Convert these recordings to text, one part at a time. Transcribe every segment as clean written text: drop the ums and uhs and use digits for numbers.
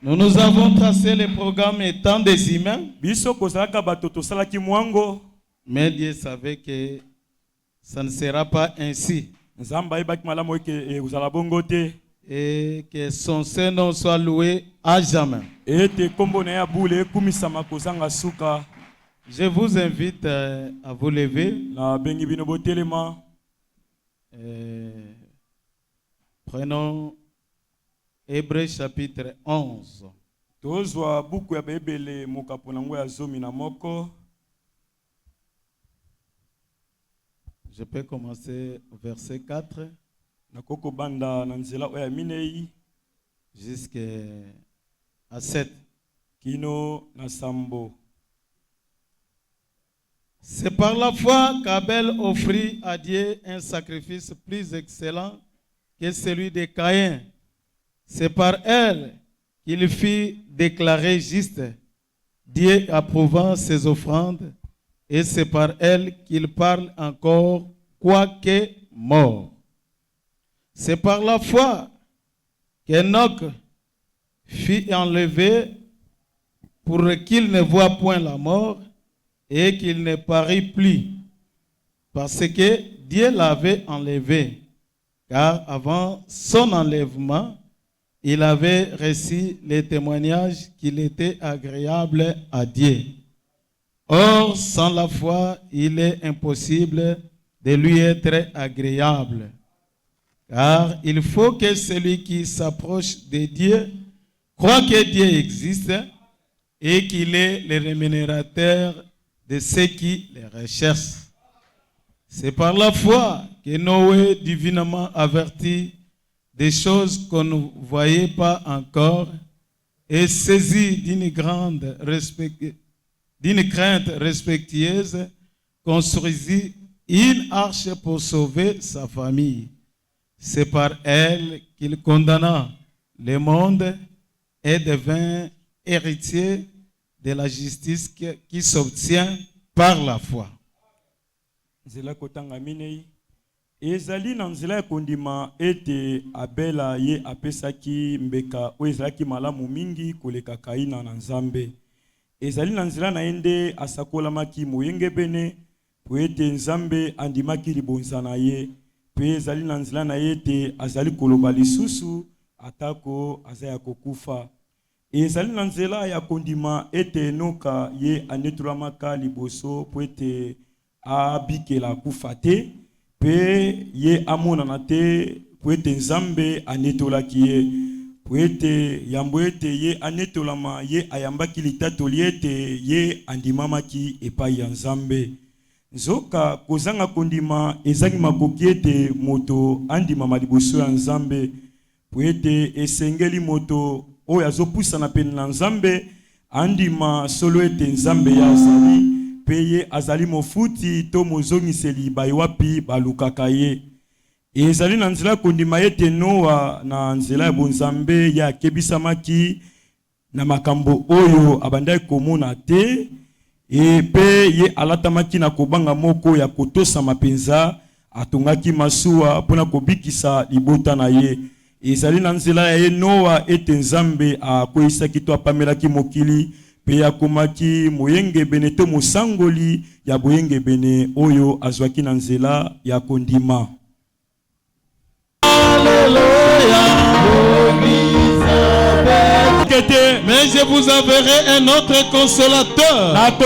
Nous nous avons tracé le programme étant des humains. Mais Dieu savait que ça ne sera pas ainsi. Et que son Saint-Nom soit loué à jamais. Je vous invite à vous lever. Prenons Hébreux chapitre 11. Je peux commencer au verset 4 jusqu'à 7. C'est par la foi qu'Abel offrit à Dieu un sacrifice plus excellent que celui de Caïn. C'est par elle qu'il fut déclaré juste, Dieu approuvant ses offrandes, et c'est par elle qu'il parle encore, quoique mort. C'est par la foi qu'Enoch fut enlevé pour qu'il ne voie point la mort et qu'il ne parut plus, parce que Dieu l'avait enlevé, car avant son enlèvement, il avait reçu le témoignage qu'il était agréable à Dieu. Or, sans la foi, il est impossible de lui être agréable. Car il faut que celui qui s'approche de Dieu croit que Dieu existe et qu'il est le rémunérateur de ceux qui les recherchent. C'est par la foi que Noé, divinement averti des choses qu'on ne voyait pas encore, et saisi d'une crainte respectueuse, construisit une arche pour sauver sa famille. C'est par elle qu'il condamna le monde et devint héritier de la justice qui s'obtient par la foi. Ezali na nzela ya kondima ete Abela ye apesaki mbeka o ezalaki malamu mingi koleka Kaina na Nzambe. Ezali na nzela na ende asakolamaki moyenge bene po ete Nzambe andimaki libonza na ye. Pe ezali na nzela na ete azali koloba lisusu atako azaya kokufa. Ezali na nzela ya kondima ete Enoka ye anetolamaka liboso po ete abikela kufa te. Pe ye amonana te po ete Nzambe anetolaki ye. Po ete yambo ete ye anetolama ye ayambaki litatoli ete ye andimamaki epai ya Nzambe. Nzoka kozanga kondima ezangi makoki ete moto andimama liboso ya Nzambe. Po ete esengeli moto oyo azopusana pene na Nzambe andima solo ete Nzambe ya azali. Peye azali mofuti to mozongiseli baywapi balukaka ye. Ezali na nzela kondima ete Noa na nzela ya bonzambe ya kebisamaki na makambo oyo abandai komona te. Pe ye alatamaki na kobanga moko ya kotosa mapenza atongaki masuwa pona kobikisa libota na ye. Ezali na nzela ya ye Noa ete Nzambe akoisaki to apamelaki mokili. Pe yakomaki moyenge bene to mosangoli ya boyenge bene oyo azwaki na nzela ya kondima. Alléluia. Mais je vous enverrai un autre consolateur qui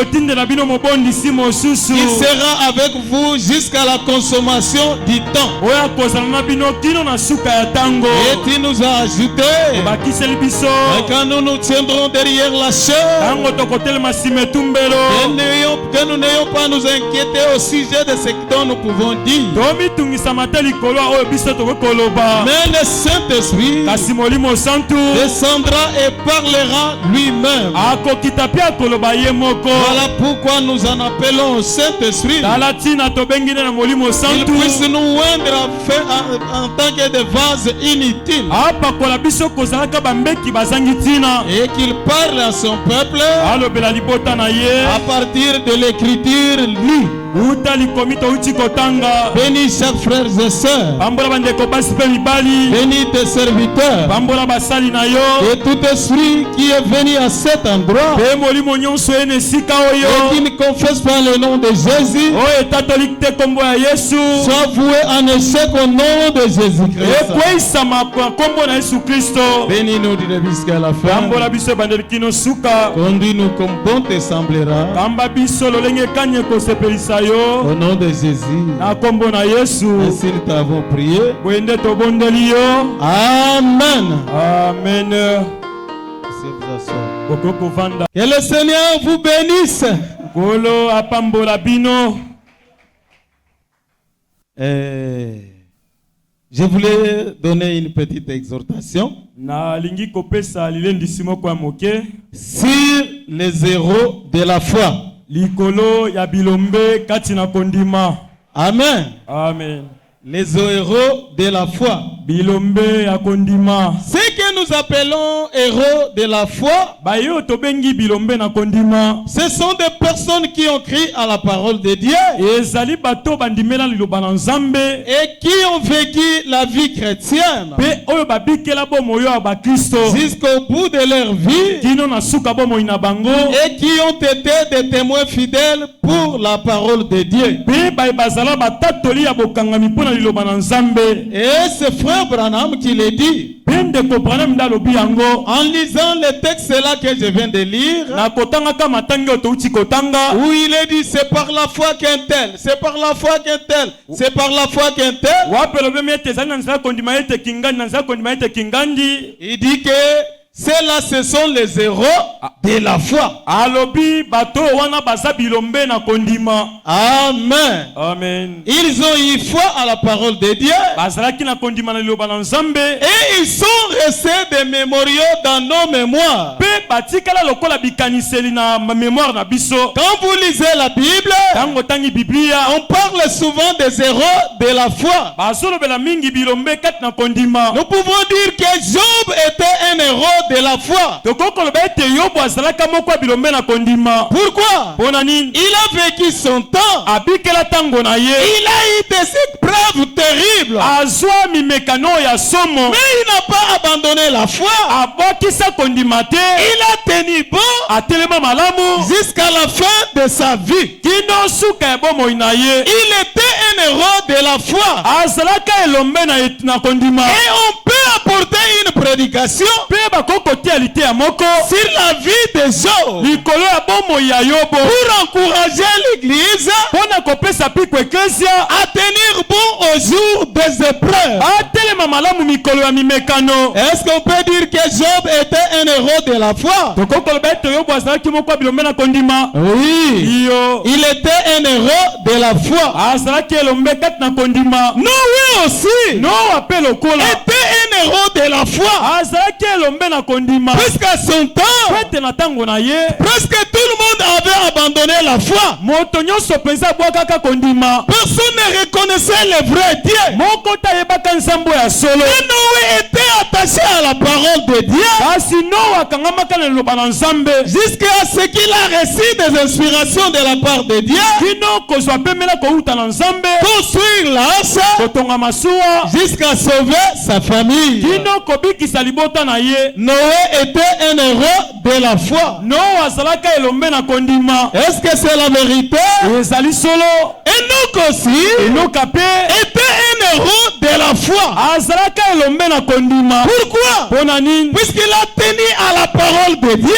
sera avec vous jusqu'à la consommation du temps. Et tu nous as ajouté quand nous nous tiendrons derrière la chair, que nous n'ayons pas à nous inquiéter au sujet de ce dont nous pouvons dire. Mais le Saint-Esprit descendra et parlera lui-même. Voilà pourquoi nous en appelons au Saint-Esprit. Il puisse nous oindre en tant que des vases inutiles. Et qu'il parle à son peuple à partir de l'écriture lue. Bénis chaque frère et sœur. Bénis tes serviteurs. Et tout esprit qui est venu à cet endroit et qui ne confesse pas le nom de Jésus soit voué en échec au nom de Jésus-Christ. Bénis-nous du début jusqu'à la fin. Conduis-nous comme bon te semblera. Au nom de Jésus. Ainsi nous t'avons prié. Amen. Amen. Que le Seigneur vous bénisse. Je voulais donner une petite exhortation sur les héros de la foi. Amen. Amen. Les héros de la foi. Ce que nous appelons héros de la foi, ce sont des personnes qui ont cru à la parole de Dieu et qui ont vécu la vie chrétienne jusqu'au bout de leur vie et qui ont été des témoins fidèles pour la parole de Dieu. Et c'est frère Branham qui le dit. En lisant le texte là que je viens de lire, où il est dit c'est par la foi qu'un tel, c'est par la foi qu'un tel, c'est par la foi qu'un tel. Il dit que ceux-là, ce sont les héros de la foi. Amen. Amen. Ils ont eu foi à la parole de Dieu. Et ils sont restés des mémoriaux dans nos mémoires. Quand vous lisez la Bible, on parle souvent des héros de la foi. Nous pouvons dire que Job était un héros de la foi. Pourquoi? Il a vécu son temps. Il a eu des épreuves terribles. Mais il n'a pas abandonné la foi. Il a tenu bon jusqu'à la fin de sa vie. Il était un héros de la foi. Et on peut apporter une prédication sur la vie des Job pour encourager l'église à tenir bon au jour des épreuves. Est-ce qu'on peut dire que Job était un héros de la foi? Oui, il était un héros de la foi. Noé aussi était un héros de la foi. Presque à son temps, presque tout le monde avait abandonné la foi. Personne ne reconnaissait le vrai Dieu. Et Noé était attaché à la parole de Dieu jusqu'à ce qu'il a reçu des inspirations de la part de Dieu pour suivre l'arche jusqu'à sauver sa famille. Noé était un héros de la foi. Est-ce que c'est la vérité? Enoch aussi était un héros de la foi. Pourquoi? Puisqu'il a tenu à la parole de Dieu.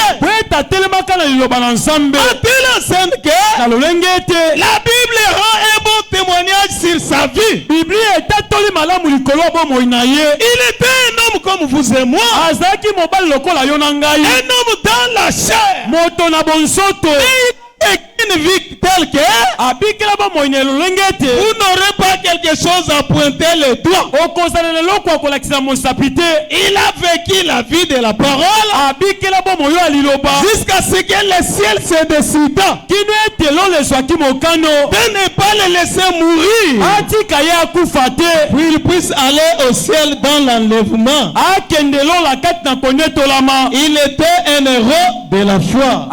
A-t-il enseigné que la Bible rend un bon témoignage sur sa vie? Il était un homme comme vous et moi. Un homme dans la chair. Et une vie telle que vous n'aurez pas quelque chose à pointer le doigt. Il a vécu la vie de la parole jusqu'à ce que le ciel se décida de ne pas le laisser mourir, puis il puisse aller au ciel dans l'enlèvement. Il était un héros de la foi.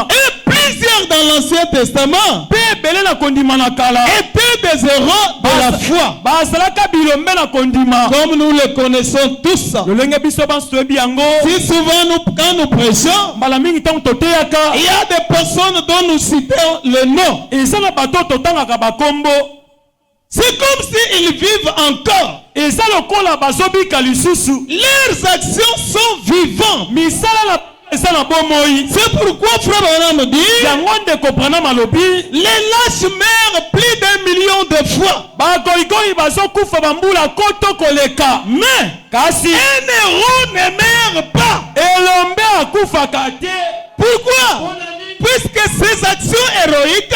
Et plus Plusieurs dans l'Ancien Testament pe belé na kondima na kala étaient des héros de la foi. bazalaka bilombe na kondima Comme nous le connaissons tous. lolenge biso banso yebi yango Si souvent quand nous prêchons, mbala mingi ntango toteyaka il y a des personnes dont nous citons le nom. eza na bato totangaka bakombo C'est comme s'ils vivent encore. eza lokola bazobika lisusu Leurs actions sont vivantes. misala na eza na bomoi C'est pourquoi Frère Branham dit, yango ndeko brana malobi les lâches meurent plus d'1 million de fois. bagoigoi bazokufa bambula koto koleka Mais kasi un héros ne meurt pas. elombe akufaka te Pourquoi? Puisque ces actions héroïques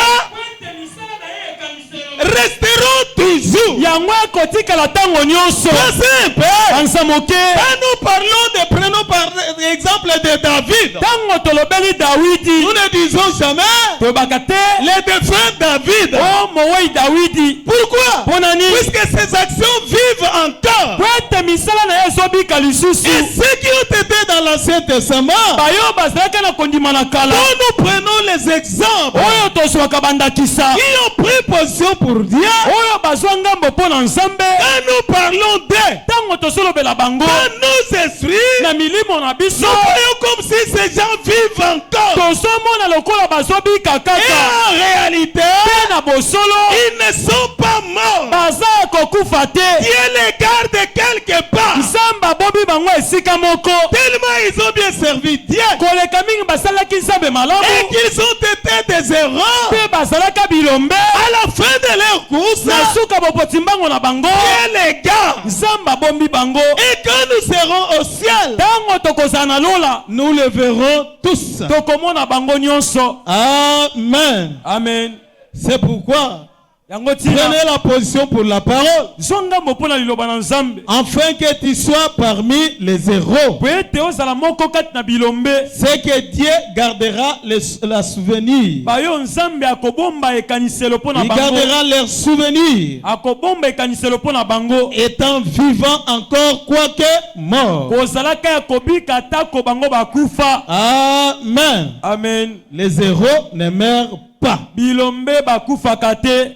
resteront toujours. yango ekotikala ntango nyonso C'est simple. kanisa moke Quand nous parlons prenons par exemple de David, ntango tolobeli dawidi nous ne disons jamais toyebaka te les défunts David. o mowei dawidi Pourquoi? mpo nani Puisque ces actions vivent encore. po ete misala na ye ezobika lisusu Et ceux qui ont été dans l'Ancien Testament, bayo bazalaki na kondima na kala quand nous prenons les exemples oyo tozwaka bandakisa qui ont pris position pour Dieu, oyo bazwa ngambo mpo na nzambe quand nous parlons d'eux, ntango tozolobela bango dans nos esprits, na milimo na biso nous voyons comme si ces gens vivent encore. tozomona lokola bazobika Et kaka en réalité, mpe na bosolo ils ne sont pas morts. baza ya kokufa te Dieu les garde quelque part. nzambe abobi bango esika moko Tellement ils ont bien servi Dieu. koleka mingi basalaki nzambe malamu Et qu'ils ont été des erreurs. mpe bazalaka bilombe À la fin de leur course, na suka bopoti mbango na bango Dieu les garde. nzambe abombi bango Et quand nous serons au ciel, ntango tokozala na lola nous le verrons tous. tokomona bango nyonso Amen. amen C'est pourquoi yango tina prenez la position pour la parole, zwa ngambo mpo na liloba na nzambe afin que tu sois parmi les héros. po ete ozala moko kati na bilombe C'est que Dieu gardera la souvenir. bayo nzambe akobomba ekaniselo mpo na Il bango gardera leurs souvenirs, akobomba ekaniselo mpo na bango étant vivant encore, quoique mort. kozalaka ya kobika atako bango bakufa Amen. amen Les héros ne meurent pas. bilombe bakufaka te.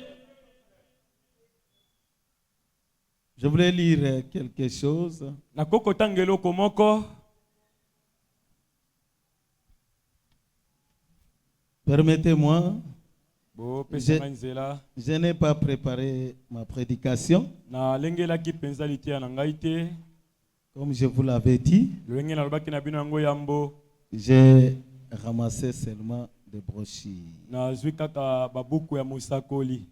Je voulais lire quelque chose. nakokotanga eloko moko Permettez-moi, bopesanga nzela je n'ai pas préparé ma prédication, nalengelaki mpenza liteya na ngai te comme je vous l'avais dit. lolenge nalobaki na bino yango yambo J'ai ramassé seulement des brochures. nazwi kaka babuku ya mosakoli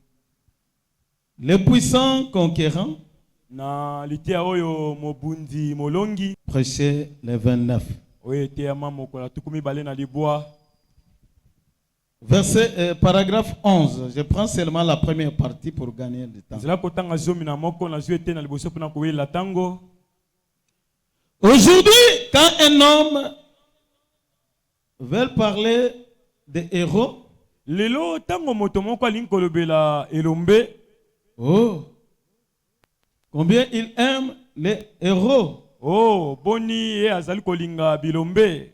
Le puissant conquérant na liteya oyo mobundi molongi prêchait le 29. oyo eteyama mokolo tuku mibale na libwa Paragraphe 11. Je prends seulement la première partie pour gagner du temps. nzela kotanga zomi na moko nazwi ete na liboso mpona koyelela tango. Aujourd'hui, quand un homme veut parler de héros, lelo tango moto moko alingi kolobela elombe oh, combien il aime les héros. oh boni ye azali kolinga bilombe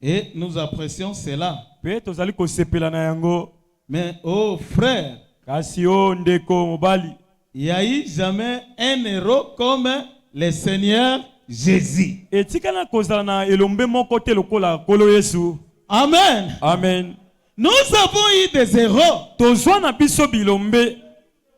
Et nous apprécions cela. pe tozali kosepela na yango. Mais oh frère, kasi o ndeko mobali il n'y a eu jamais un héros comme le Seigneur Jésus. etikana kozala na elombe moko te lokola kolo Yesu. Amen. Amen. Nous avons eu des héros. Tozwa na biso bilombe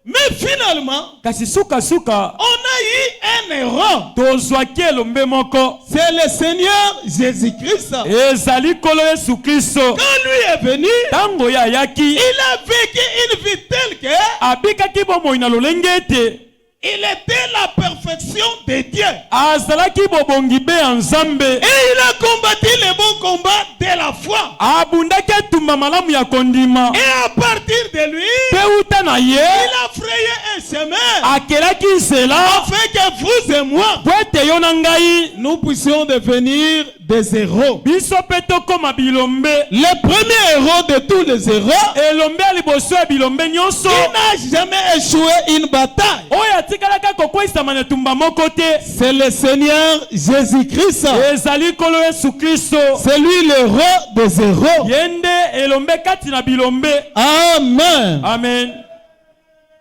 Mais finalement, kasi suka suka on a eu un héros. tozwaki elombe moko C'est le Seigneur Jésus-Christ. ezali kolo Yesu Kristo. Quand lui est venu, Tango ya yaki il a vécu une vie telle que abikaki bomoi na lolenge ete il était la perfection de Dieu. azalaki bobongi be ya Nzambe Et il a combattu le bon combat de la foi. abundaki etumba malamu ya kondima Et à partir de lui, pe uta na ye il a frayé un chemin akelaki nzela afin que vous et moi, po ete yo na ngai nous puissions devenir des héros. biso mpe tokoma bilombe. Le premier héros de tous les héros elombe ya liboso ya bilombe nyonso qui n'a jamais échoué une bataille. oyo batikalaka kokwisa etumba moko te. C'est le Seigneur Jésus-Christ. Ezali kolo Yesu Kristo. C'est lui le roi des héros. Yende elombe kati na bilombe. Amen. Amen.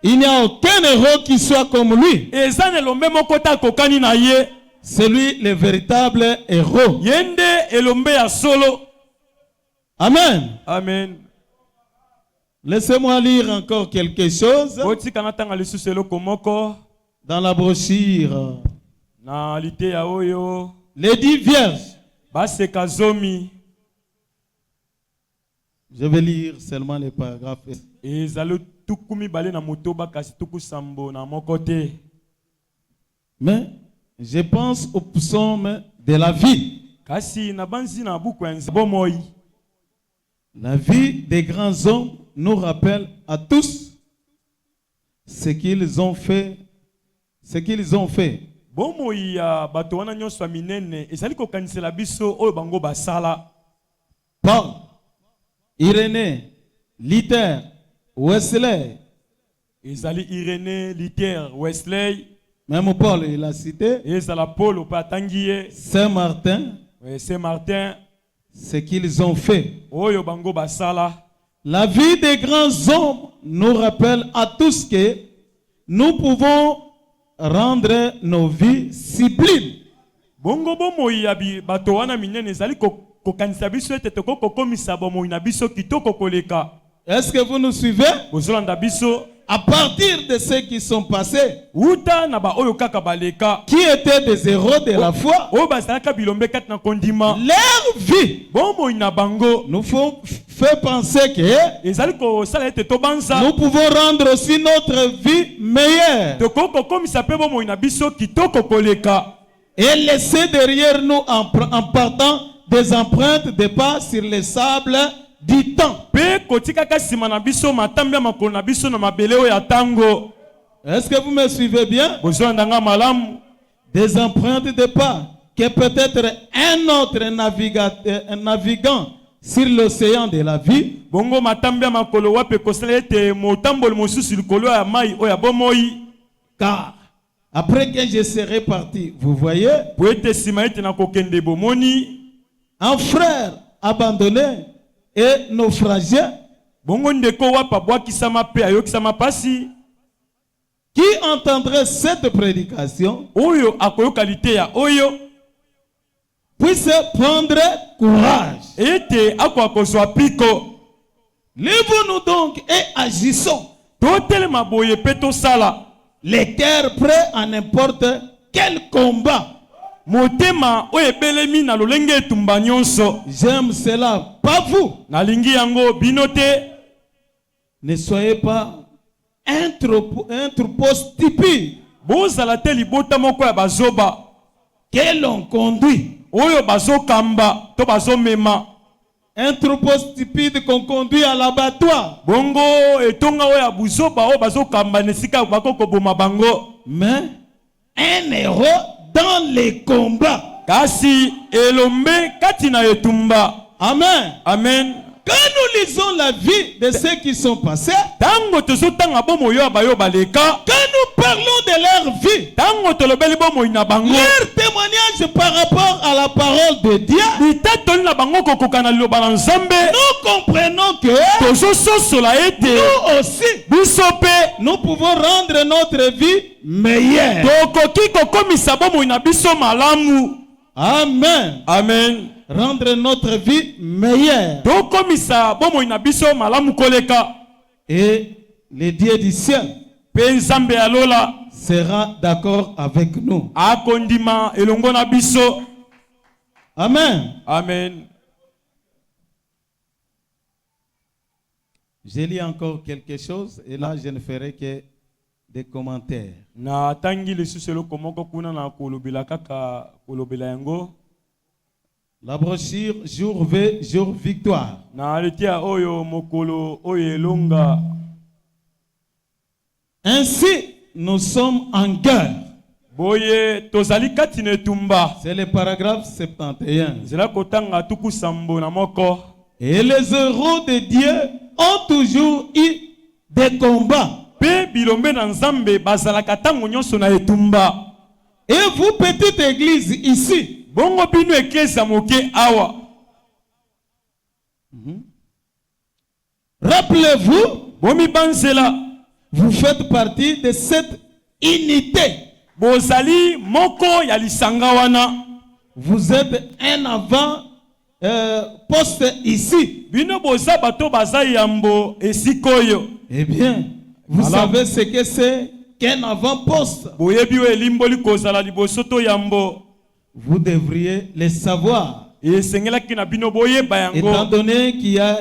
Il n'y a aucun héros qui soit comme lui. Ezan elombe moko ta kokani na ye. C'est lui le véritable héros. Yende elombe ya solo. Amen. Amen. Laissez-moi lire encore quelque chose dans la brochure. Na lite ya oyo. Les 10 vierges. Baseka zomi. Je vais lire seulement les paragraphes. Ezalo tukumi bale na motoba kasi tuku sambo na mokote. Mais je pense au psaume de la vie. Kasi na banzi na buku ya bomoi. La vie des grands hommes nous rappelle à tous ce qu'ils ont fait. Ce qu'ils ont fait. Bomoi ya bato wana nyonso minene ezali ko kanisela biso oyo bango basala. Paul, Irénée, Luther, Wesley. Ezali Irénée, Luther, Wesley. Même Paul, il a cité. Ezala Paul au patangiye. Saint-Martin. Saint-Martin. Ce qu'ils ont fait. Oyo bango basala. La vie des grands hommes nous rappelle à tous que nous pouvons rendre nos vies sublimes. Bongo bomoi ya bato wana minene ezali ko kanisa biso ete to ko komisa bomoi na biso kitoko koleka. Est-ce que vous nous suivez? Bozolanda biso. À partir de ceux qui sont passés, Uta na ba oyo kaka baleka, qui étaient des héros de la foi, o bazalaka bilombe kat na kondima, leur vie bomoi na bango nous fait penser que ezali ko sala ete to banza nous pouvons rendre aussi notre vie meilleure to ko komisa pe bomoi na biso kitoko koleka et laisser derrière nous en partant des empreintes de pas sur les sables du temps. Est-ce que vous me suivez bien? Des empreintes de pas que peut-être un autre navigant sur l'océan de la vie car après que je serai parti, vous voyez, un frère abandonné et naufragé qui entendrait cette prédication puisse prendre courage. Lève-nous donc et agissons. Les cœurs prêts à n'importe quel combat. J'aime cela, pas vous. Ne soyez pas un troupeau stupide que l'on conduit. Un troupeau stupide qu'on conduit à l'abattoir. Mais un héros dans les combats. Amen. Amen. Quand nous lisons la vie de ceux qui sont passés, quand nous parlons de leur vie, leur témoignage par rapport à la parole de Dieu, nous comprenons que nous aussi, nous pouvons rendre notre vie meilleure. Amen. Amen. Rendre notre vie meilleure. Et le Dieu du ciel sera d'accord avec nous. Amen. Amen. Je lis encore quelque chose et là je ne ferai que des commentaires. La brochure Jour V, Jour Victoire. Ainsi, nous sommes en guerre. C'est le paragraphe 71. Et les héros de Dieu ont toujours eu des combats. pe bilombe na nzambe bazalaka tango nyonso na etumba. Et vous, petite église ici, Bongo bino eklesa moke awa. rappelez-vous, Bomi banzela. vous faites partie de cette unité. Bozali moko ya lisanga wana. Vous êtes un avant poste ici. Bino boza bato baza yambo esikoyo. Eh bien, vous Alors, savez ce que c'est qu'un avant-poste. boyebi we limboli kozala liboso to yambo. Vous devriez le savoir. Esengelaki na bino boyeba yango. Étant donné qu'il y a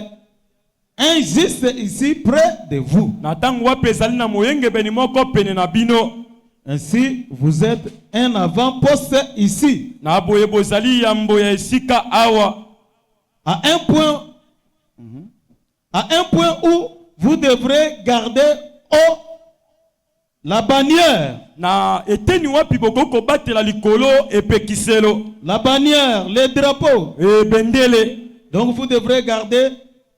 un juste ici près de vous. Na tango wapi ezali na moyenge beni moko pene na bino. Ainsi, vous êtes un avant-poste ici. Na boye bozali yambo ya esika awa. À un point où vous devrez garder haut la bannière. Na eteni wapi bokoko batela likolo epekiselo. La bannière, le drapeau. E bendele. Donc vous devrez garder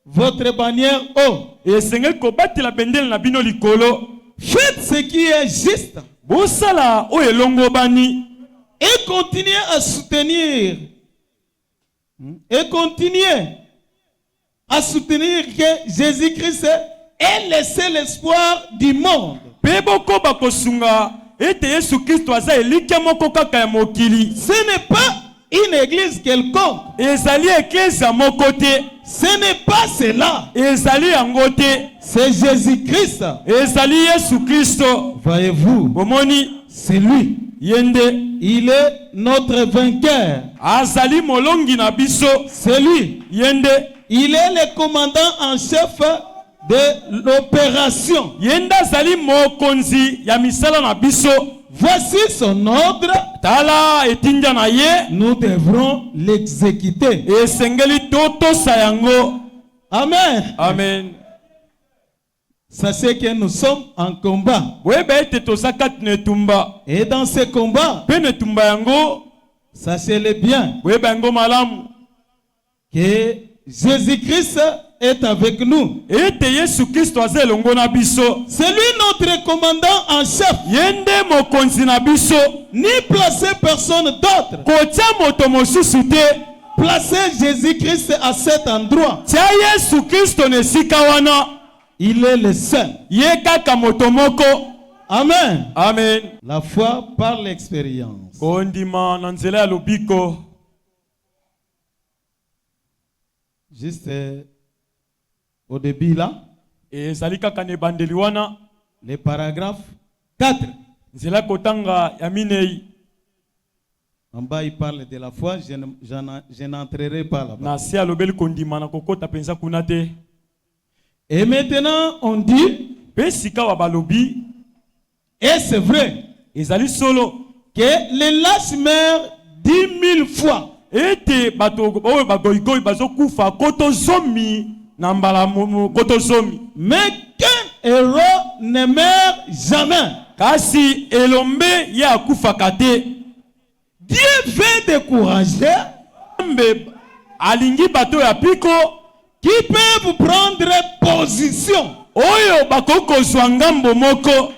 votre bannière haut. Esengeli ko batela bendele na bino likolo. Faites ce qui est juste. Bosala o elongo bani. Et continuez à soutenir. Et continuez à soutenir que Jésus-Christ est le seul espoir du monde. Peboko bakosunga ete Yesu Kristo aza elike moko kaka ya mokili. Ce n'est pas une église quelconque. Ezali eklesa moko te. Ce n'est pas cela. Ezali yango te. C'est Jésus-Christ. Ezali Yesu Kristo. Voyez-vous, Bomoni c'est lui. yende. Il est notre vainqueur. Azali molongi na biso. C'est lui. Yende. Il est le commandant en chef de l'opération. Yenda azali mokonzi ya misala na biso. Voici son ordre. Tala etinja na ye. Nous devrons l'exécuter. Esengeli toto sayango. Amen. Amen. Sachez que nous sommes en combat. Webe ete tozakat netumba. Et dans ce combat, Pe netumba yango. sachez-le bien, Webe yango malamu. que Jésus-Christ est avec nous. Ete Yesu Kristo aza elongo na biso. C'est lui notre commandant en chef. Yende mokonzi na biso. Ni placer personne d'autre. Kotia moto mosusu te. Placez Jésus-Christ à cet endroit. Tia Yesu Kristo nesika wana. Il est le seul. Ye kaka moto moko. Amen. Amen. La foi par l'expérience. Kondima na nzela ya lobiko. Juste au début là, Ezali kaka ne bandeli wana. le paragraphe 4. Nzela kotanga ya minei. En bas, il parle de la foi. Je n'entrerai pas là-bas. Na se alobeli kondima na kokota penza kuna te. Et maintenant, on dit, Pe sika wa balobi. et c'est vrai, Ezali solo. que les lâches meurent 10 000 fois. Ete bato oyo bagoigoi bazokufa koto zomi na mbala koto zomi. Mais qu'un héros ne meurt jamais. Kasi elombe ya akufa kate. Dieu veut décourager Mbe alingi bato ya piko qui peuvent prendre position. oyo bakoko zwa ngambo moko.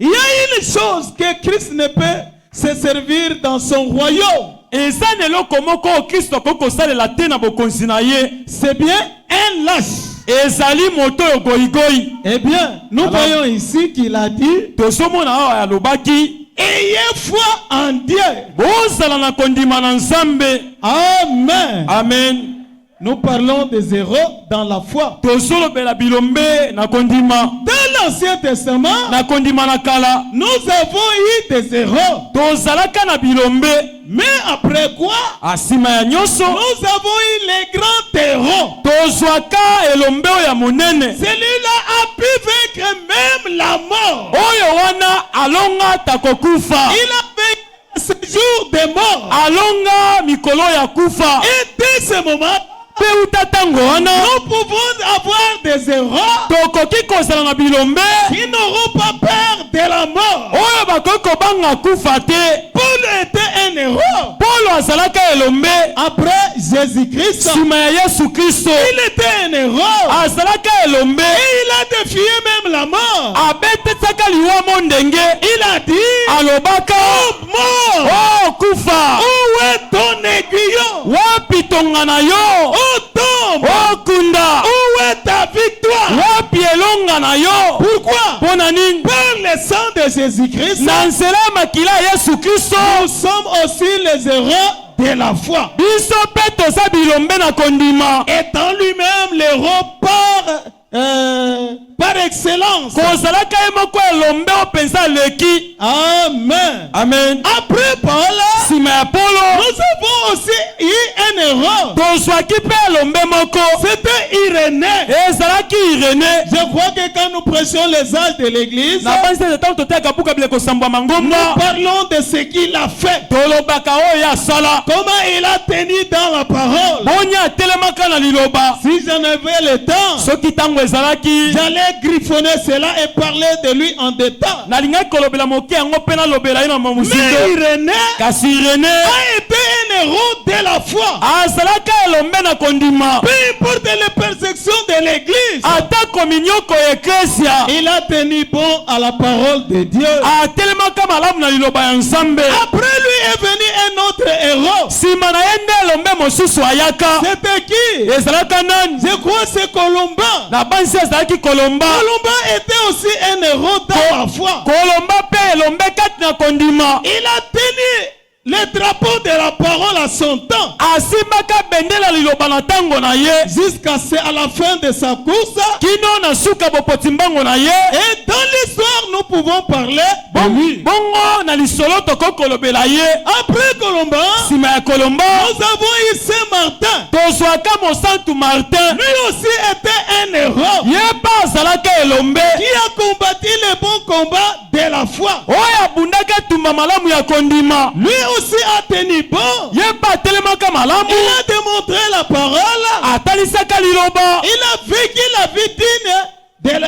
Il y a une chose que Christ ne peut se servir dans son royaume. Eza neloko moko Kristo koko salela te na bokonzi na ye. C'est bien un lâche. Ezali moto yo goigoi. Eh bien, nous Alors, voyons ici qu'il a dit, Tozomona awa ya lobaki. ayez foi en Dieu. Bozala na kondima na Nzambe. Amen. Amen. Nous parlons des héros dans la foi. Tozolobela bilombe na kondima. Dans l'Ancien Testament, Na kondima na kala. nous avons eu des héros. Tozalaka na bilombe. Mais après quoi, Asima ya nyonso. nous avons eu les grands héros. Tozwaka elombe oyo ya monene. Celui-là a pu vaincre même la mort. Oyo wana alonga takokufa. Il a vaincu ce jour des morts. Alonga mikolo ya kufa. Et dès ce moment, Pe utatango wana. nous pouvons avoir des héros Tokoki kozala na bilombe. qui n'auront pas peur de la mort. Oyo bakoki kobanga kufa te. Paul était un héros. Paulo azalaka elombe. Après Jésus-Christ, Sima ya Yesu Kristo. il était un héros. Azalaka elombe. Et il a défié même même la mort. Il a dit, alobaka, oh mort, oh kufa, où est ton aiguillon? wapi tongana yo, Oh tombe, oh kunda, où est ta victoire? wapi elonga na yo. Pourquoi? Bonani, Par le sang de Jésus-Christ, na nzela makila Yesu Kristo, nous sommes aussi les héros de la foi. biso pe toza bilombe na kondima. Étant lui-même l'héros par excellence. Kozalaka ye moko elombe openza leki. Amen. Amen. Après Paul, Sima ya Polo, nous avons aussi eu un héros. tozwaki pe elombe moko. C'était Irénée. Ezalaki Irénée. Je crois que quand nous prêchons les âges de l'église, Na banzi te tanto teka buka bile kosambwa mangomba. nous parlons de ce qu'il a fait. Tolobaka oyo ya sala. Comment il a tenu dans la parole. Bonya telemaka na liloba. Si j'en avais le temps, Soki tango ezalaki. j'allais griffonner cela et parler de lui en détail. Nalinga kolobela moke yango pena lobela ina mamusito. Mais Irénée Kasi Irénée a été un héros de la foi. azalaka elombe na kondima. Peu importe les persécutions de l'église, Ata kominioko eklesia. il a tenu bon à la parole de Dieu. Atelemaka malamu na liloba ya Nzambe. Après lui est venu un autre héros. Sima na ye nde elombe mosusu ayaka. C'était qui? Ezalaka nani? Je crois que c'est Colomba. Na bansi ezalaki kolomba. Colomba était aussi un héros dans la foi. Kolomba pe elombe kati na kondima. Il a tenu le drapeau de la parole à son temps. Asimbaka bendela liloba na tango na ye. Jusqu'à la fin de sa course. Kino na suka bopotimbango na ye. Et dans l'histoire, nous pouvons parler de lui. Bongo na lisolo toko kolobela ye. Après Colomba, Sima ya kolomba. nous avons eu Saint-Martin. Tozwaka mosantu Martin. Lui aussi était un héros Ye pa azalaka elombe. qui a combattu le bon combat de la foi. Oyo abundaka tumba malamu ya kondima. Lui aussi a tenu bon. Ye pa atelemaka malamu. Il a démontré la parole. Atalisaka liloba. Il a vécu la vie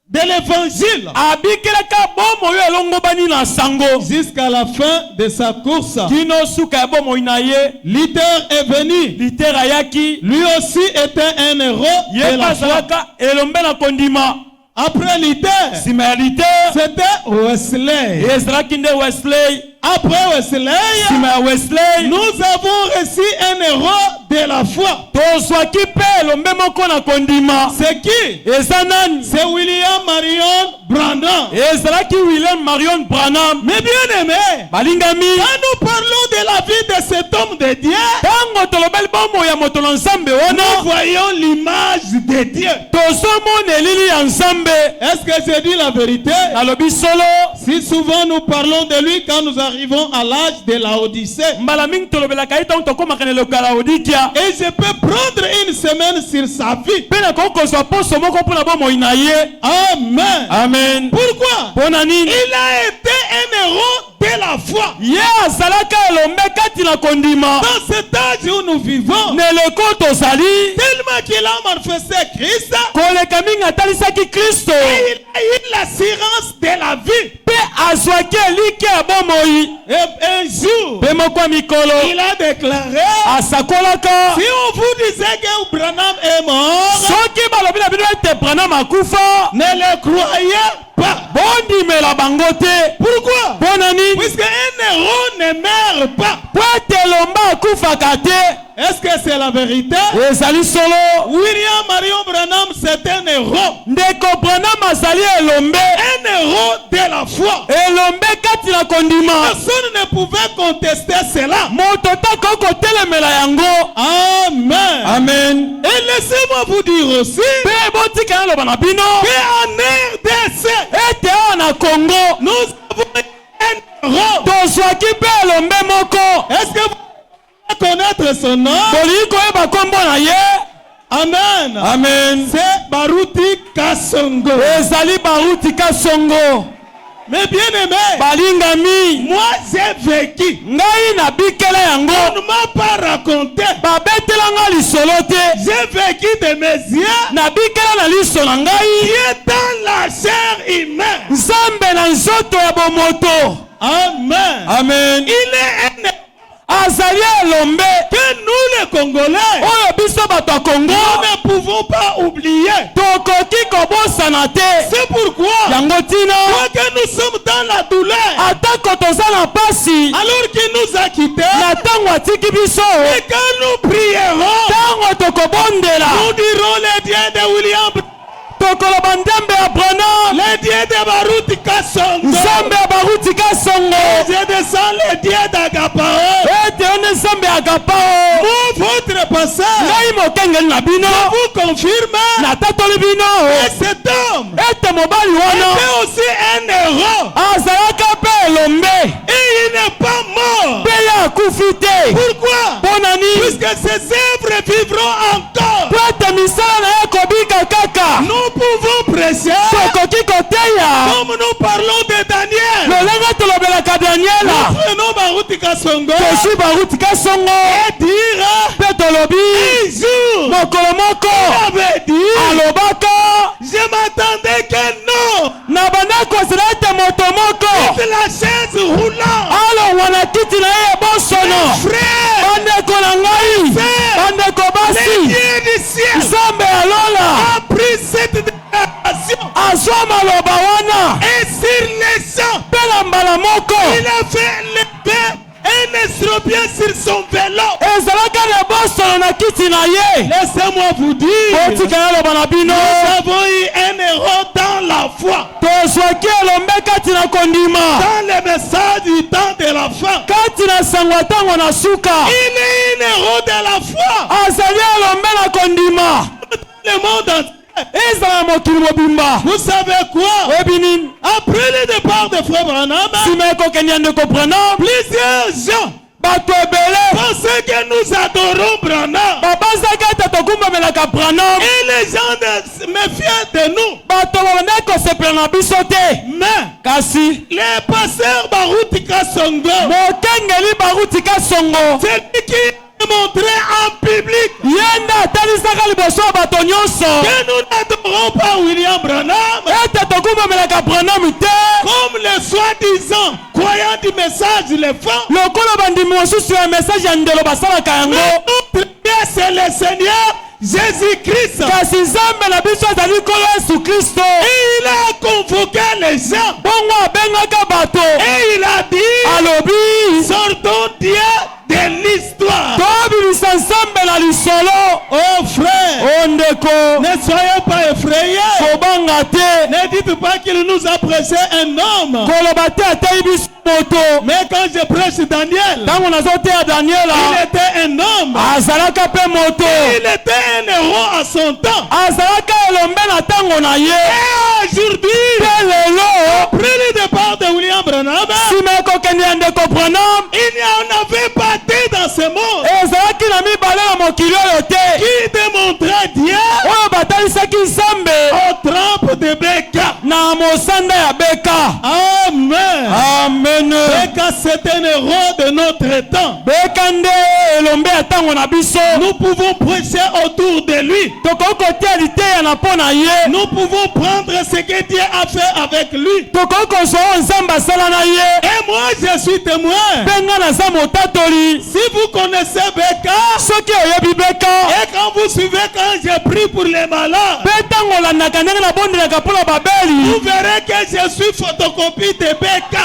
de l'évangile Abikelaka bomo yo elongo bani na sango. jusqu'à la fin de sa course. Kino suka ya bomo na ye. Luther est venu. Luther ayaki. Lui aussi était un héros Ye de pa la foi. azalaka elombe na kondima. Après Luther, Sima ya Luther. c'était Wesley. Ezalaki nde Wesley. Après Wesley, Sima ya Wesley. nous avons reçu un héros de la foi. Tozwaki pe elombe moko na kondima. C'est qui? Eza nani? C'est William Marion Branham. Ezalaki William Marion Branham. Mais bien aimé, Balingami. quand nous parlons de la vie de cet homme de Dieu, Tango tolobeli bomo ya moto na Nzambe nous wana. voyons l'image de Dieu. Tozomona elili ya Nzambe. Est-ce que je dis la vérité? Nalobi solo. Si souvent nous parlons de lui quand nous arrivons à l'âge de la Odyssée, Mbala mingi tolobelaka ye tango tokomaka na eloko ya Laodikia. et je peux prendre une semaine sur sa vie. Mpe nakoki kozwa poso moko mpona bomoi na ye. Amen. Amen. Pourquoi? Mpona nini? Il a été un héros de la foi. Ye azalaka elombe kati na kondima. Dans cet âge où nous vivons, Na eleko tozali. tellement qu'il a manifesté Christ, Koleka mingi atalisaki Kristo. et il a eu l'assurance de la vie. Mpe azwaki elike ya bomoi. Et un jour, Mpe moko ya mikolo. il a déclaré, Asakolaka. si on vous disait que Branham est mort, Soki balobi na bino ete Branham akufa. ne le croyez pas. Bondimela bango te. Pourquoi? Mpona nini? Puisque un héros ne meurt pas. Po ete elombe akufaka te. Est-ce que c'est la vérité? Ezali solo. William Marion Branham, c'est un héros. Ndeko Branham azali elombe. Un héros de la foi. Elombe kati na kondima. Personne ne pouvait contester cela. Moto tako kotelemela yango. Amen. Amen. Et laissez-moi vous dire aussi Pe botika na loba na bino. qu'en RDC, Ete awa na Congo. nous avons un héros. Tozwaki pe elombe moko. Est-ce que vous pouvez connaître son nom? Bolingi koyeba kombo na ye. Amen. Amen. C'est Baruti Kasongo. Ezali Baruti Kasongo. Mais bien aimé, Balingami. moi j'ai vécu. Ngai na bikela yango. On ne m'a pas raconté. Babetelanga lisolo te. J'ai vécu de mes yeux Na bikela na liso na qui ngai. est dans la chair humaine. Nzambe na nzoto ya bomoto. Amen. Amen. Il est un Azali elombe. que nous les Congolais, Oyo biso bato ya Congo. nous ne pouvons pas oublier. Tokoki kobona C'est pourquoi, quand nous sommes dans la douleur, alors qu'il nous a quittés, et quand nous prierons, nous dirons les dieux de William, les dieux de Baruti Kasongo, je descends les dieux d'Agapao, votre passage, je vous confirme que cet homme était aussi un héros, et il n'est pas mort. Pourquoi? Puisque ses œuvres vivront encore. Nous pouvons prêcher comme nous parlons de Daniel. Nous prenons Baruti Kasongo et dire un jour, il avait dit, je m'attendais que non, c'est la chaise roulante. Frère, les dieux du ciel a pris cette déclaration et sur les champs, il a fait lever un estropié sur son vélo. Laissez-moi vous dire, nous avons eu un héros dans la foi, dans le message du temps de la fin. Il est un héros de la foi. Le monde entier. Vous savez quoi? Après le départ de Frère Branham, plusieurs gens pensaient que nous adorons Branham, et les gens méfiaient de nous. Mais les pasteurs Baruti Kasongo, c'est lui qui montrer en public que nous n'adorons pas William Branham comme les soi-disant croyants du message les font. Notre Dieu, c'est le Seigneur Jésus-Christ. Et il a convoqué les gens et il a dit, sortons Dieu de l'histoire. Oh frère, ne soyez pas effrayés. Ne dites pas qu'il nous a prêché un homme. Mais quand je prêche Daniel, il était un homme. Il était un héros à son temps. Et aujourd'hui, après le départ de William Branham, il n'y en avait pas deux dans ce monde qui démontrait Dieu au trempe de Beka. Amen. Beka, c'est un héros de notre temps. Nous pouvons prêcher autour de lui. Nous pouvons prendre ce que Dieu a fait avec lui. Et moi je suis témoin. Si vous connaissez Beka, et quand vous suivez, quand je prie pour les malades, vous verrez que je suis photocopie de Beka.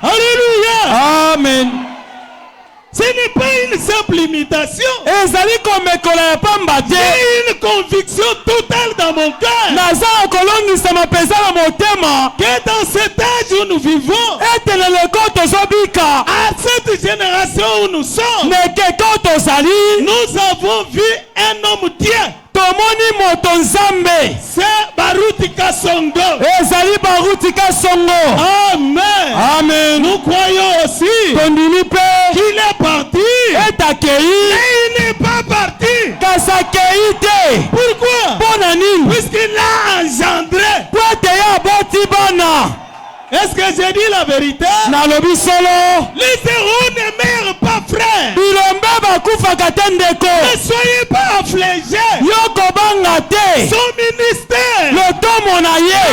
Alléluia. Amen. Ce n'est pas une simple imitation. C'est une conviction totale dans mon cœur que dans cet âge où nous vivons, à cette génération où nous sommes, nous avons vu un homme Dieu. C'est Baruti Kasongo. Amen. Nous croyons aussi qu'il est parti, mais il n'est pas parti. Pourquoi? Puisqu'il a engendré. Est-ce que j'ai dit la vérité? Les héros ne meurent pas, frère. Ne soyez pas affligés. Son ministère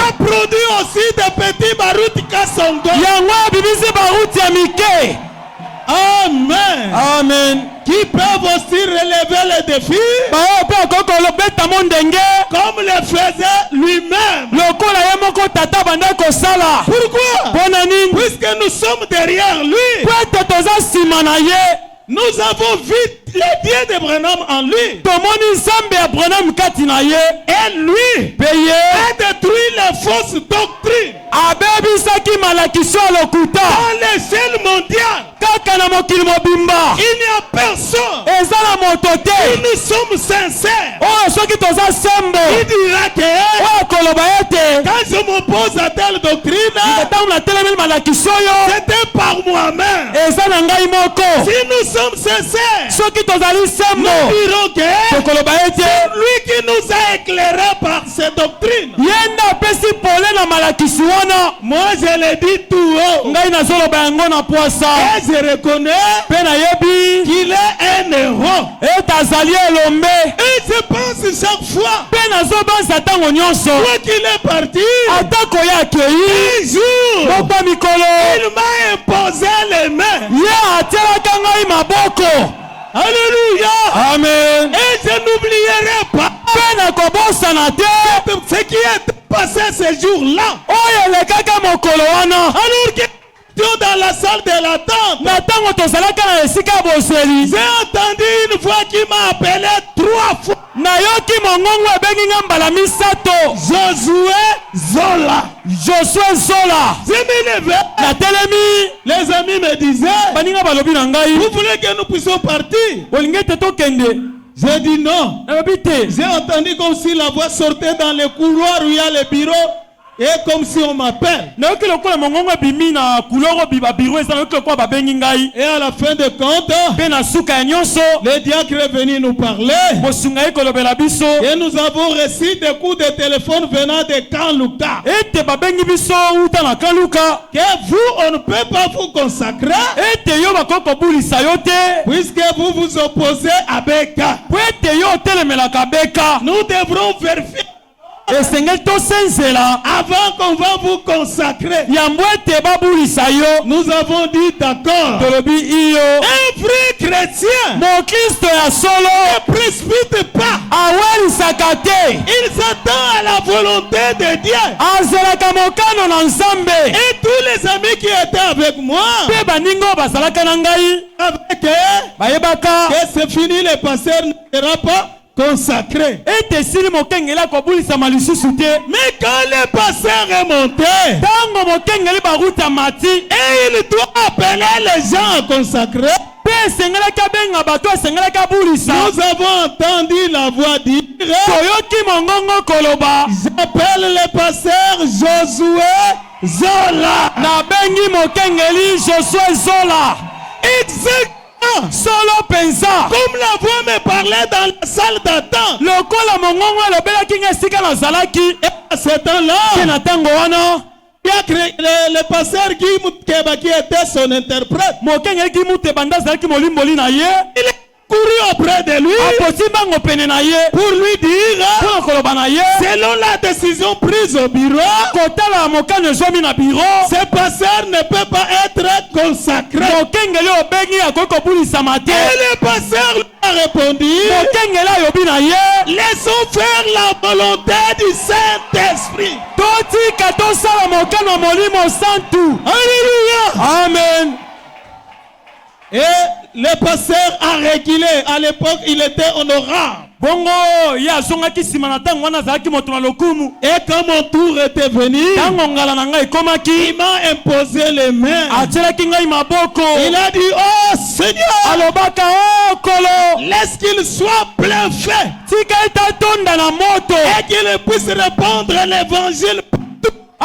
a produit aussi des petits Baruti Kasongo. Amen. qui peuvent aussi relever les défis comme le faisait lui-même. Pourquoi? Puisque nous sommes derrière lui. Nous avons vu les dieux d'Abraham en lui. Et lui a détruit les fausses doctrines dans l'échelle mondiale. Il n'y a personne. Si nous sommes sincères, il dira que quand je m'oppose à telle doctrine, c'était par moi-même. Si nous sommes sincères, nous dirons que c'est lui qui nous a éclairés par ces doctrines. Moi je le dis tout haut. Et je reconnais qu'il est un héros. Et je pense chaque fois qu'il est parti, un jour il m'a imposé les mains. Alléluia. Amen. Et je n'oublierai pas ce qui est passé ce jour-là. Alors que dans la salle de l'attente, j'ai entendu une voix qui m'a appelé 3 fois. Josué Zola. J'ai mis les amis me disaient, vous voulez que nous puissions partir? J'ai dit non. J'ai entendu comme si la voix sortait dans le couloir où il y a le bureau. Et comme si on m'appelle. Et à la fin de compte, le diacre est venu nous parler. Et nous avons reçu des coups de téléphone venant de Kanluka. Que vous, on ne peut pas vous consacrer. Puisque vous vous opposez à Beka. Nous devrons vérifier. Avant qu'on va vous consacrer, nous avons dit d'accord. Un vrai chrétien ne précipite pas. Il s'attend à la volonté de Dieu. Et tous les amis qui étaient avec moi, avec eux, que c'est fini, le pasteur ne sera pas consacré. Mais quand le pasteur est monté, et il doit appeler les gens à consacrer, nous avons entendu la voix dire, j'appelle le pasteur Josué Zola. Exactement. Solo pensa. Comme la voix me parlait dans la salle d'attente. Et à ce temps-là, le pasteur Guy Keba qui était son interprète, il est couru auprès de lui pour lui dire, selon la décision prise au bureau, ce pasteur ne peut pas être consacré. Et le pasteur lui a répondu, laissons faire la volonté du Saint-Esprit. Alléluia. Amen. Et le pasteur a reculé. À l'époque, il était honorable. Et quand mon tour était venu, il m'a imposé les mains. Il a dit, oh Seigneur, laisse qu'il soit plein fait et qu'il puisse répandre l'évangile. Et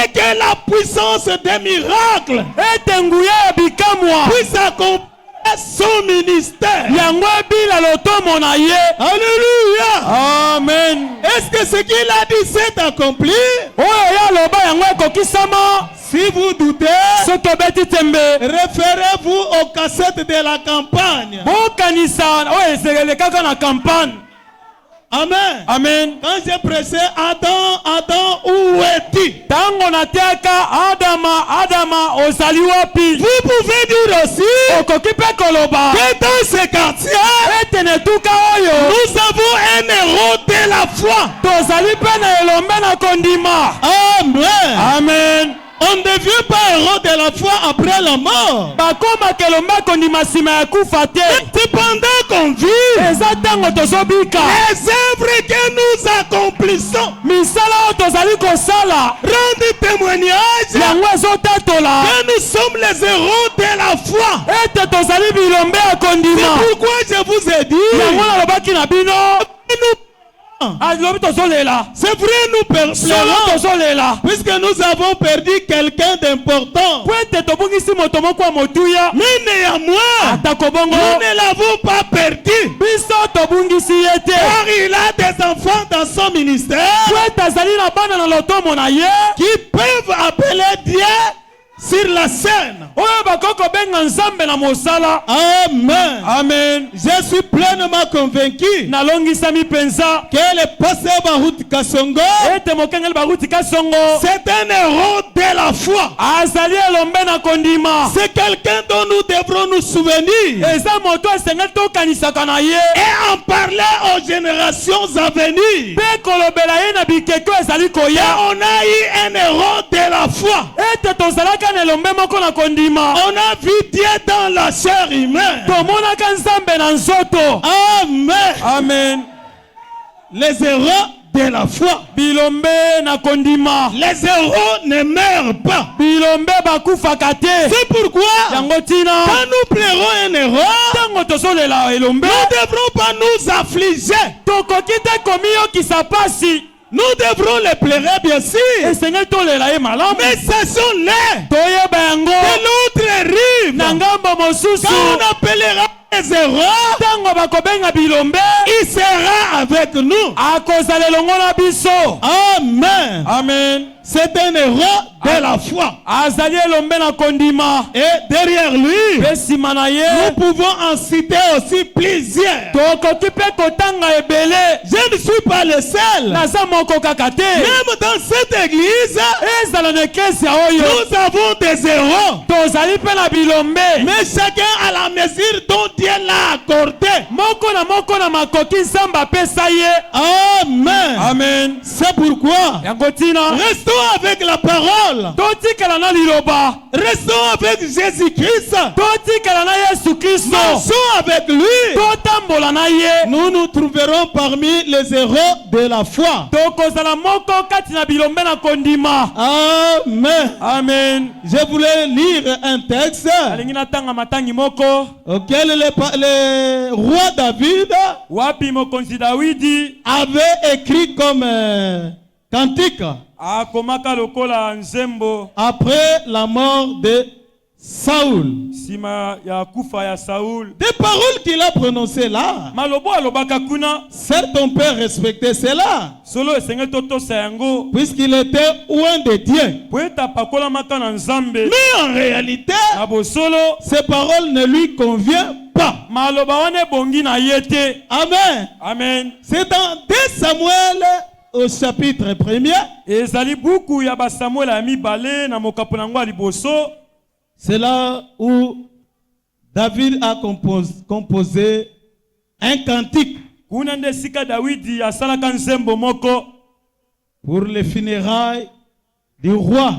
que la puissance des miracles puisse accomplir son ministère. Alléluia. Amen. Est-ce que ce qu'il a dit s'est accompli? Si vous doutez, référez-vous aux cassettes de la campagne. Amen. Amen. Quand j'ai pressé Adam, Adam, où es-tu? Tango nateka Adama ozali wapi? Vous pouvez dire aussi Okoki pe koloba que dans ce quartier, etene tuka oyo nous avons un héros de la foi. tozali pe na elombe na kondima. Amen. Amen. On ne devient pas héros de la foi après la mort. Bakoma kelombe kondima sima ya kufa te. C'est pendant qu'on vit. Eza tango tozobika. Les œuvres que nous accomplissons Misala oyo tozali kosala rendent témoignage yango ezotatola que nous sommes les héros de la foi. ete tozali bilombe ya C'est kondima. pourquoi je vous ai dit, Yango nalobaki na bino alobi tozolela. c'est vrai, nous Solo pleurons tozolela. puisque nous avons perdu quelqu'un d'important. Po ete tobungisi moto moko ya motuya. Mais néanmoins, Atako bongo nous ne l'avons pas perdu. biso tobungisi ye te. Car il a des enfants dans son ministère Po ete azali na bana na lotomo na ye qui peuvent appeler Dieu sur la scène. oyo bakoki kobenga nzambe na mosala. Amen. Amen. Je suis pleinement convaincu nalongisami mpenza que le pasteur Baruti Kasongo, ete mokengeli baruti kasongo c'est un héros de la foi. azali elombe na kondima. C'est quelqu'un dont nous devrons nous souvenir eza moto esengeli tokanisaka na ye et en parler aux générations à venir. mpe kolobela ye na bikeko ezali Et koya on a eu un héros de la foi. ete tozalaka na elombe moko na kondima. On a vu Dieu dans la chair humaine. tomonaka nzambe na nzoto. Amen. Amen. Les héros de la foi. bilombe na kondima. Les héros ne meurent pas. bilombe bakufaka te. C'est pourquoi yango tina quand nous pleurons un héros, ntango tozolela elombe nous ne devrons pas nous affliger. tokoki te komiyokisa pasi. Nous devrons les pleurer bien sûr. esengeli tolela ye malamu. Mais sachons-les toyeba yango de l'autre rive. na ngambo mosusu. Quand on appellera les héros, ntango bakobenga bilombe il sera avec nous. akozala elongo na biso. Amen. Amen. C'est un héros de la foi. azali elombe na kondima. Et derrière lui, mpe nsima na ye nous pouvons en citer aussi plusieurs. tokoki mpe kotanga ebele. Je ne suis pas le seul. naza moko kaka te. Même dans cette église, ezala na eklezia oyo nous avons des héros. tozali mpe na bilombe. Mais chacun à la mesure dont Dieu l'a accordé. moko na makoki nzambe apesa ye. Amen. Amen. C'est pourquoi yango tina restons avec la parole. totikala na liloba. Restons avec Jésus-Christ. totikala na yesu kristo. Marchons avec lui. totambola na ye. Nous nous trouverons parmi les héros de la foi. tokozala moko kati na bilombe na kondima. Amen. Amen. Je voulais lire un texte alingi natanga matangi moko auquel le roi David wapi mokonzi Dawidi avait écrit comme cantique akomaka lokola nzembo après la mort de Saoul. sima ya kufa ya Saul. Des paroles qu'il a prononcées là, malobo alobaka kuna certes on peut respecter cela, solo esengeli totosa yango puisqu'il était loin de Dieu. po ete apakolamaka na nzambe. Mais en réalité, na bosolo ces paroles ne lui conviennent pas. maloba wana ebongi na ye te. Amen. Amen. C'est dans 2 Samuel au chapitre 1er. ezali buku ya basamuel ya mibale na mokapo na yango ya liboso. C'est là où David a composé un cantique kuna nde esika Dawidi asalaka nzembo moko pour les funérailles du roi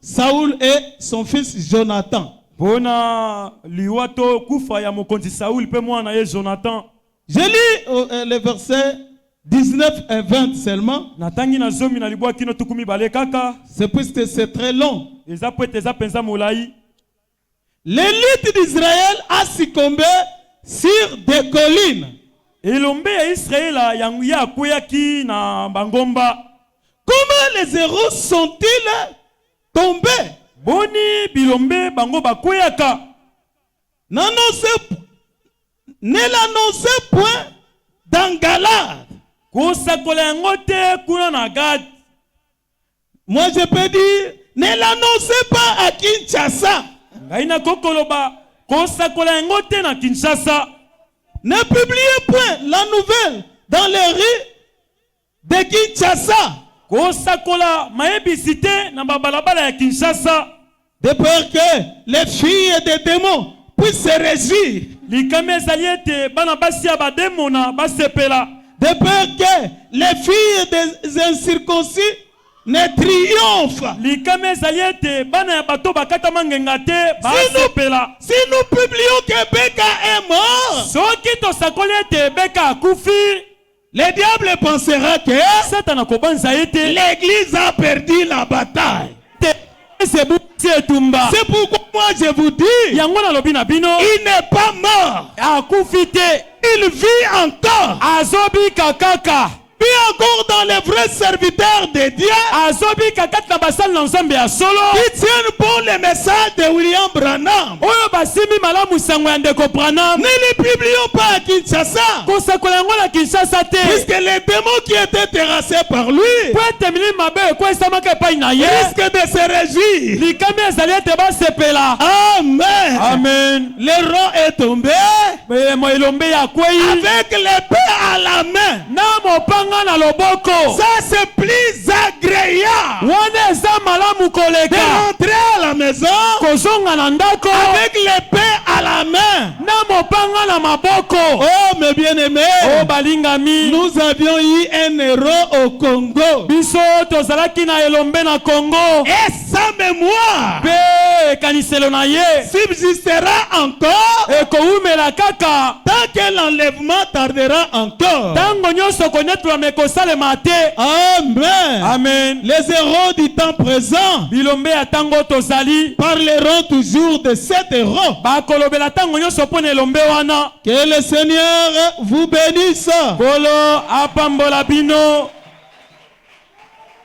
Saoul et son fils Jonathan. mpona liwa to kufa ya mokonzi Saul mpe mwana ye Jonathan. Je lis les versets 19 et 20 seulement. natangi na zomi na libwa kino tuku mibale kaka. C'est puisque c'est très long. eza po ete eza penza molai. L'élite d'Israël a succombé sur des collines. elombe ya Israela yango ya akweyaki na bangomba. Comment les héros sont-ils tombés? boni bilombe bango bakweyaka. Ne l'annoncez point dans Galade. kosakola yango te kuna na Gad. Moi je peux dire, ne l'annoncez pas à Kinshasa. ngai nakokoloba kosakola yango te na Kinshasa. Ne publiez point la nouvelle dans les rues de Kinshasa, kosakola mayebisite na babalabala ya Kinshasa, de peur que les filles des démons puissent se réjouir, likame ezali ete bana basi ya bademona basepela, de peur que les filles des incirconcis ne triomphent. likame ezali ete bana ya bato bakata mangenga te basepela. Si nous publions que Beka est mort, soki tosakoli ete Beka akufi, le diable pensera que Satan akobanza ete l'église a perdu la bataille. c'est pourquoi moi je vous dis, il n'est pas mort. Il vit encore. Vit encore dans les vrais serviteurs de Dieu qui tiennent pour le message de William Branham. Ne les publions pas à Kinshasa, puisque les démons qui étaient terrassés par lui risquent de se réjouir. Amen. Amen. Le roi est tombé avec l'épée à la main. Ça c'est plus agréable de rentrer à la maison avec l'épée à la main. Oh mes bien-aimés, nous avions eu un héros au Congo et sa mémoire subsistera encore tant que l'enlèvement tardera encore. Amen. Amen. Les héros du temps présent parleront toujours de cet héros. Que le Seigneur vous bénisse.